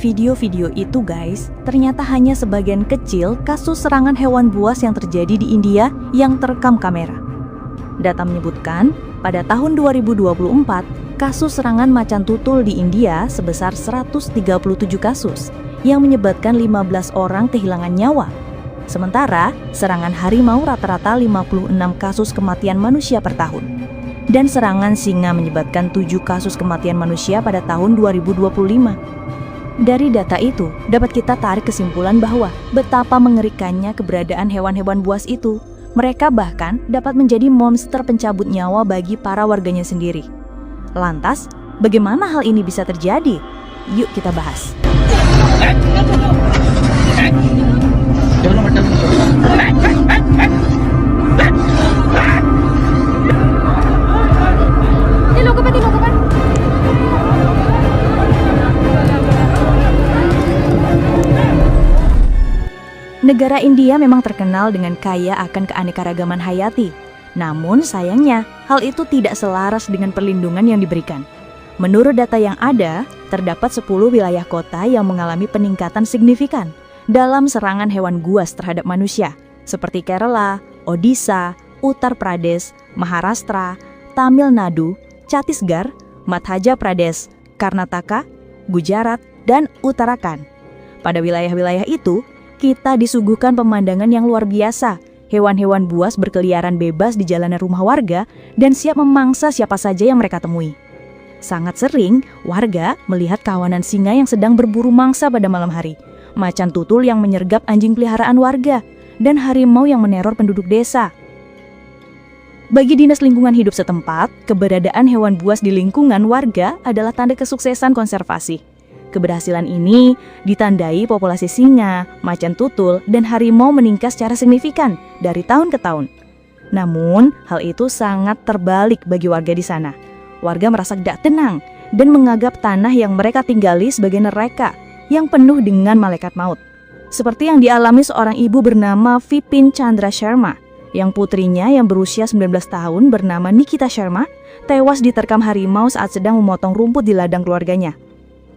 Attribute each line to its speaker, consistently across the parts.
Speaker 1: Video-video itu guys, ternyata hanya sebagian kecil kasus serangan hewan buas yang terjadi di India yang terekam kamera. Data menyebutkan, pada tahun 2024, kasus serangan macan tutul di India sebesar 137 kasus, yang menyebabkan 15 orang kehilangan nyawa. Sementara, serangan harimau rata-rata 56 kasus kematian manusia per tahun. Dan serangan singa menyebabkan 7 kasus kematian manusia pada tahun 2025. Dari data itu, dapat kita tarik kesimpulan bahwa betapa mengerikannya keberadaan hewan-hewan buas itu. Mereka bahkan dapat menjadi monster pencabut nyawa bagi para warganya sendiri. Lantas, bagaimana hal ini bisa terjadi? Yuk kita bahas. Negara India memang terkenal dengan kaya akan keanekaragaman hayati. Namun sayangnya, hal itu tidak selaras dengan perlindungan yang diberikan. Menurut data yang ada, terdapat 10 wilayah kota yang mengalami peningkatan signifikan dalam serangan hewan buas terhadap manusia, seperti Kerala, Odisha, Uttar Pradesh, Maharashtra, Tamil Nadu, Chhattisgarh, Madhya Pradesh, Karnataka, Gujarat, dan Uttarakhand. Pada wilayah-wilayah itu, kita disuguhkan pemandangan yang luar biasa. Hewan-hewan buas berkeliaran bebas di jalanan rumah warga dan siap memangsa siapa saja yang mereka temui. Sangat sering, warga melihat kawanan singa yang sedang berburu mangsa pada malam hari, macan tutul yang menyergap anjing peliharaan warga, dan harimau yang meneror penduduk desa. Bagi Dinas Lingkungan Hidup setempat, keberadaan hewan buas di lingkungan warga adalah tanda kesuksesan konservasi. Keberhasilan ini ditandai populasi singa, macan tutul, dan harimau meningkat secara signifikan dari tahun ke tahun. Namun, hal itu sangat terbalik bagi warga di sana. Warga merasa tidak tenang dan menganggap tanah yang mereka tinggali sebagai neraka yang penuh dengan malaikat maut. Seperti yang dialami seorang ibu bernama Vipin Chandra Sharma, yang putrinya yang berusia 19 tahun bernama Nikita Sharma tewas diterkam harimau saat sedang memotong rumput di ladang keluarganya.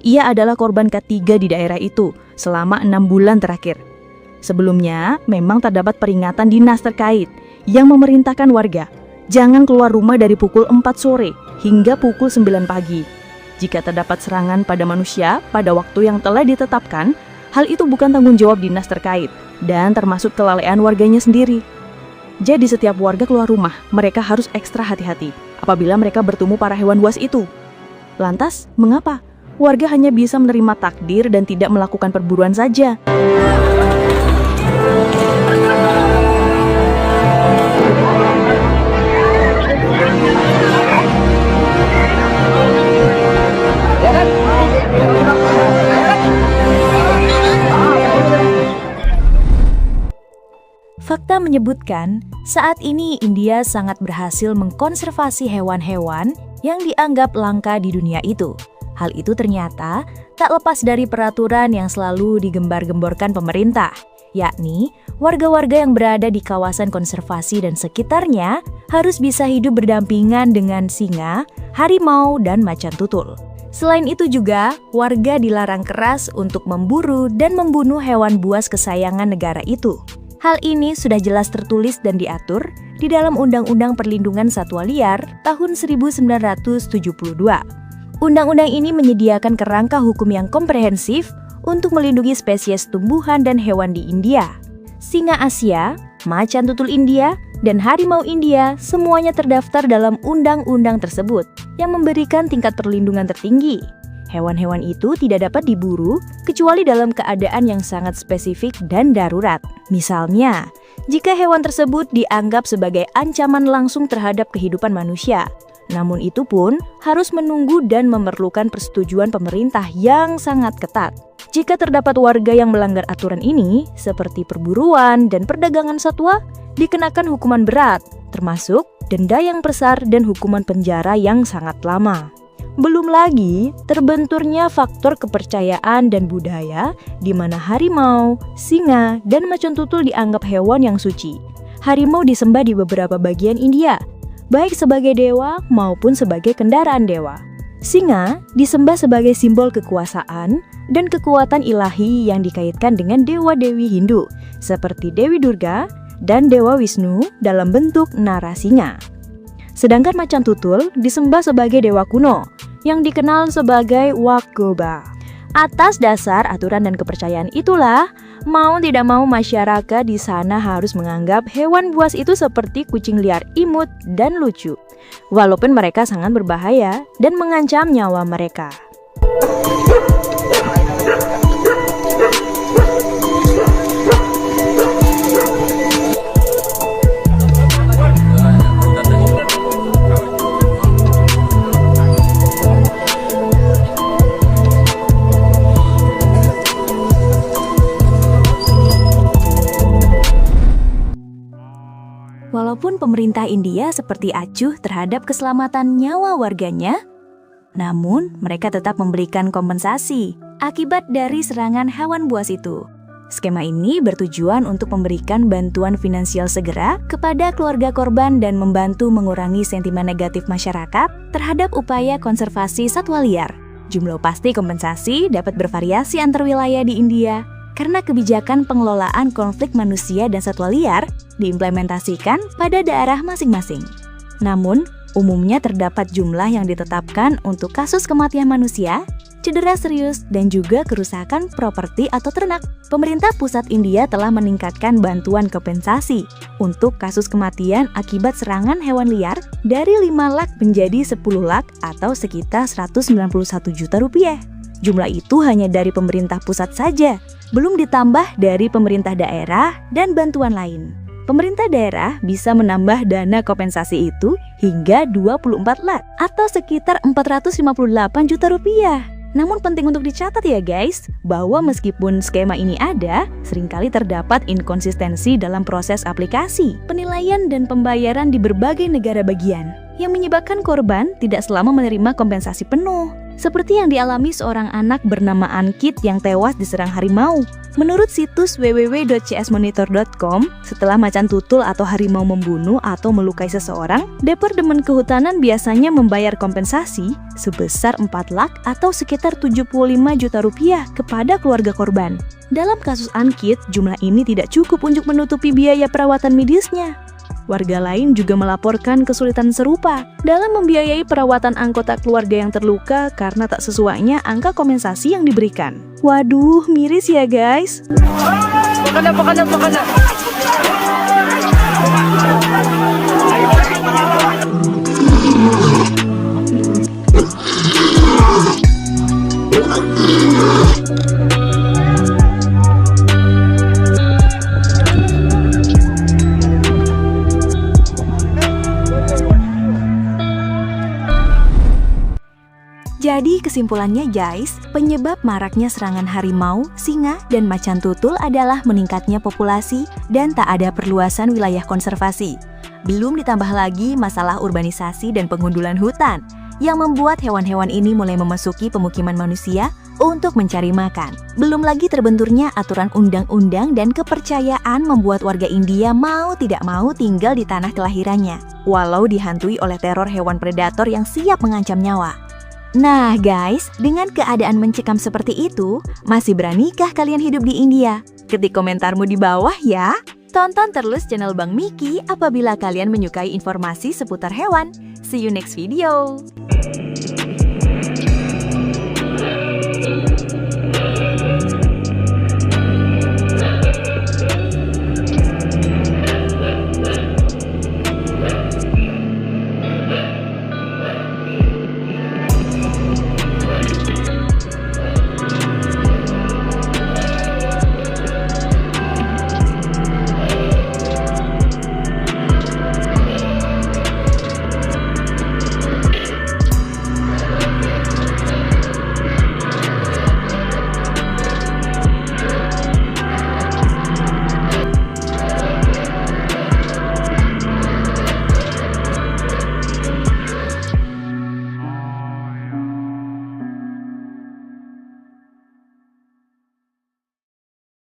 Speaker 1: Ia adalah korban ketiga di daerah itu selama 6 bulan terakhir. Sebelumnya, memang terdapat peringatan dinas terkait yang memerintahkan warga jangan keluar rumah dari pukul 4 sore hingga pukul 9 pagi. Jika terdapat serangan pada manusia pada waktu yang telah ditetapkan, hal itu bukan tanggung jawab dinas terkait dan termasuk kelalaian warganya sendiri. Jadi setiap warga keluar rumah, mereka harus ekstra hati-hati apabila mereka bertemu para hewan buas itu. Lantas, mengapa warga hanya bisa menerima takdir dan tidak melakukan perburuan saja? Fakta menyebutkan, saat ini India sangat berhasil mengkonservasi hewan-hewan yang dianggap langka di dunia itu. Hal itu ternyata tak lepas dari peraturan yang selalu digembar-gemborkan pemerintah, yakni warga-warga yang berada di kawasan konservasi dan sekitarnya harus bisa hidup berdampingan dengan singa, harimau, dan macan tutul. Selain itu juga, warga dilarang keras untuk memburu dan membunuh hewan buas kesayangan negara itu. Hal ini sudah jelas tertulis dan diatur di dalam Undang-Undang Perlindungan Satwa Liar tahun 1972. Undang-undang ini menyediakan kerangka hukum yang komprehensif untuk melindungi spesies tumbuhan dan hewan di India. Singa Asia, macan tutul India, dan harimau India semuanya terdaftar dalam undang-undang tersebut yang memberikan tingkat perlindungan tertinggi. Hewan-hewan itu tidak dapat diburu kecuali dalam keadaan yang sangat spesifik dan darurat. Misalnya, jika hewan tersebut dianggap sebagai ancaman langsung terhadap kehidupan manusia. Namun itu pun harus menunggu dan memerlukan persetujuan pemerintah yang sangat ketat. Jika terdapat warga yang melanggar aturan ini, seperti perburuan dan perdagangan satwa, dikenakan hukuman berat, termasuk denda yang besar dan hukuman penjara yang sangat lama. Belum lagi terbenturnya faktor kepercayaan dan budaya di mana harimau, singa, dan macan tutul dianggap hewan yang suci. Harimau disembah di beberapa bagian India, baik sebagai dewa maupun sebagai kendaraan dewa. Singa disembah sebagai simbol kekuasaan dan kekuatan ilahi yang dikaitkan dengan dewa-dewi Hindu, seperti Dewi Durga dan Dewa Wisnu dalam bentuk narasinga. Sedangkan macan tutul disembah sebagai dewa kuno, yang dikenal sebagai Wagoba. Atas dasar aturan dan kepercayaan itulah, mau tidak mau masyarakat di sana harus menganggap hewan buas itu seperti kucing liar imut dan lucu, walaupun mereka sangat berbahaya dan mengancam nyawa mereka. Walaupun pemerintah India seperti acuh terhadap keselamatan nyawa warganya, namun mereka tetap memberikan kompensasi akibat dari serangan hewan buas itu. Skema ini bertujuan untuk memberikan bantuan finansial segera kepada keluarga korban dan membantu mengurangi sentimen negatif masyarakat terhadap upaya konservasi satwa liar. Jumlah pasti kompensasi dapat bervariasi antar wilayah di India, karena kebijakan pengelolaan konflik manusia dan satwa liar diimplementasikan pada daerah masing-masing. Namun, umumnya terdapat jumlah yang ditetapkan untuk kasus kematian manusia, cedera serius, dan juga kerusakan properti atau ternak. Pemerintah pusat India telah meningkatkan bantuan kompensasi untuk kasus kematian akibat serangan hewan liar dari 5 lakh menjadi 10 lakh atau sekitar 191 juta rupiah. Jumlah itu hanya dari pemerintah pusat saja, belum ditambah dari pemerintah daerah dan bantuan lain. Pemerintah daerah bisa menambah dana kompensasi itu hingga 24 lakh atau sekitar 458 juta rupiah. Namun penting untuk dicatat ya guys, bahwa meskipun skema ini ada, seringkali terdapat inkonsistensi dalam proses aplikasi, penilaian dan pembayaran di berbagai negara bagian, yang menyebabkan korban tidak selalu menerima kompensasi penuh. Seperti yang dialami seorang anak bernama Ankit yang tewas diserang harimau. Menurut situs www.csmonitor.com, setelah macan tutul atau harimau membunuh atau melukai seseorang, Departemen Kehutanan biasanya membayar kompensasi sebesar 4 lakh atau sekitar 75 juta rupiah kepada keluarga korban. Dalam kasus Ankit, jumlah ini tidak cukup untuk menutupi biaya perawatan medisnya. Warga lain juga melaporkan kesulitan serupa dalam membiayai perawatan anggota keluarga yang terluka karena tak sesuainya angka kompensasi yang diberikan. Waduh, miris ya guys. Makanan. Jadi kesimpulannya guys, penyebab maraknya serangan harimau, singa, dan macan tutul adalah meningkatnya populasi dan tak ada perluasan wilayah konservasi. Belum ditambah lagi masalah urbanisasi dan pengundulan hutan, yang membuat hewan-hewan ini mulai memasuki pemukiman manusia untuk mencari makan. Belum lagi terbenturnya aturan undang-undang dan kepercayaan membuat warga India mau tidak mau tinggal di tanah kelahirannya, walau dihantui oleh teror hewan predator yang siap mengancam nyawa. Nah guys, dengan keadaan mencekam seperti itu, masih beranikah kalian hidup di India? Ketik komentarmu di bawah ya. Tonton terus channel Bang Miki apabila kalian menyukai informasi seputar hewan. See you next video.